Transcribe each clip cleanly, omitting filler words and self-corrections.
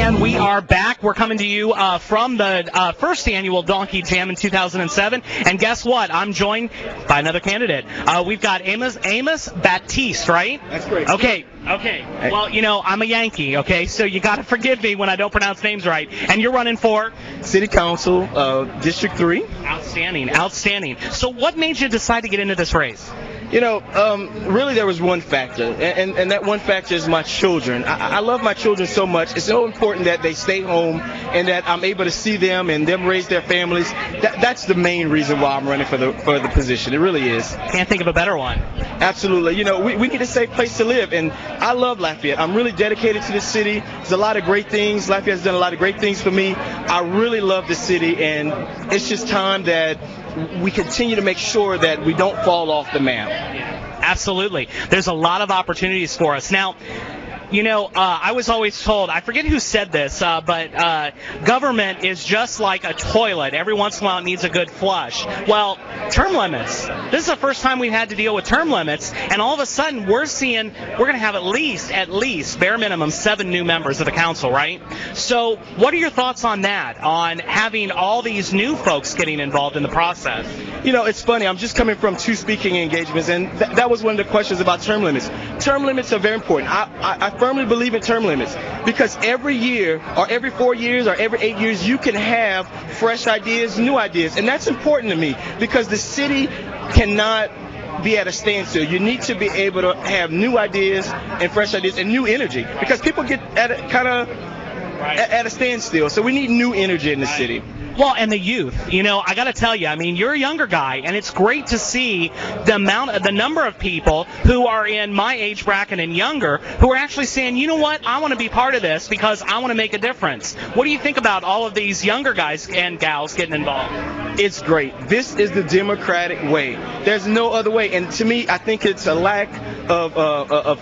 And we are back. We're coming to you from the first annual Donkey Jam in 2007. And guess what? I'm joined by another candidate. We've got Amos Batiste, right? That's great. Okay. Well, I'm a Yankee, okay? So you got to forgive me when I don't pronounce names right. And you're running for? City Council, District 3. Outstanding. So what made you decide to get into this race? Really there was one factor, and that one factor is my children. I love my children so much. It's so important that they stay home and that I'm able to see them and them raise their families. That's the main reason why I'm running for the position. It really is. Can't think of a better one. Absolutely. We need a safe place to live, and I love Lafayette. I'm really dedicated to this city. There's a lot of great things. Lafayette has done a lot of great things for me. I really love the city, and it's just time that we continue to make sure that we don't fall off the map. Absolutely. There's a lot of opportunities for us. Now, I was always told, I forget who said this, but government is just like a toilet. Every once in a while it needs a good flush. Well, term limits. This is the first time we've had to deal with term limits, and all of a sudden we're going to have at least, bare minimum, 7 new members of the council, right? So what are your thoughts on that, on having all these new folks getting involved in the process? It's funny. I'm just coming from 2 speaking engagements, and that was one of the questions about term limits. Term limits are very important. I firmly believe in term limits because every year or every 4 years or every 8 years you can have fresh ideas, new ideas, and that's important to me because the city cannot be at a standstill. You need to be able to have new ideas and fresh ideas and new energy because people get at a standstill. So we need new energy in the city. Well, and the youth, I got to tell you, you're a younger guy, and it's great to see the number of people who are in my age bracket and younger who are actually saying, you know what, I want to be part of this because I want to make a difference. What do you think about all of these younger guys and gals getting involved? It's great. This is the democratic way. There's no other way, and to me, I think it's a lack of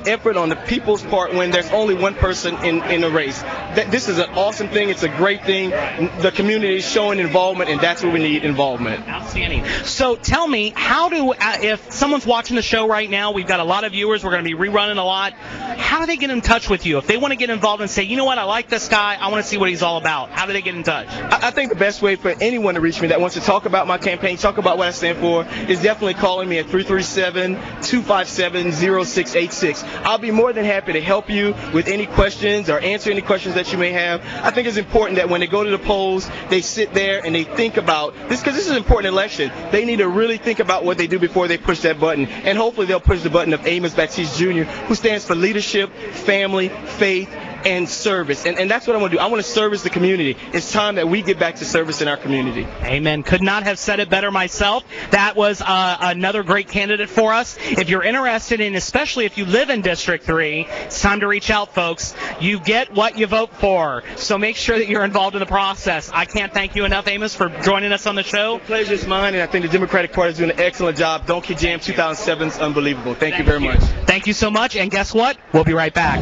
effort on the people's part when there's only one person in a race. This is an awesome thing. It's a great thing. The community is showing involvement, and that's where we need involvement. Outstanding. So tell me, if someone's watching the show right now, we've got a lot of viewers, we're going to be rerunning a lot, how do they get in touch with you? If they want to get involved and say, you know what, I like this guy, I want to see what he's all about, how do they get in touch? I think the best way for anyone to reach me that wants to talk about my campaign, talk about what I stand for, is definitely calling me at 337-257-0686. I'll be more than happy to help you with any questions or answer any questions that you may have. I think it's important that when they go to the polls, they sit there and they think about this because this is an important election. They need to really think about what they do before they push that button, and hopefully they'll push the button of Amos Batiste Jr., who stands for leadership, family, faith, and service. And that's what I want to do. I want to service the community. It's time that we get back to service in our community. Amen. Could not have said it better myself. That was another great candidate for us. If you're interested in, especially if you live in District 3, it's time to reach out, folks. You get what you vote for. So make sure that you're involved in the process. I can't thank you enough, Amos, for joining us on the show. The pleasure is mine, and I think the Democratic Party is doing an excellent job. Donkey Jam 2007 is unbelievable. Thank you very much. Thank you so much, and guess what? We'll be right back.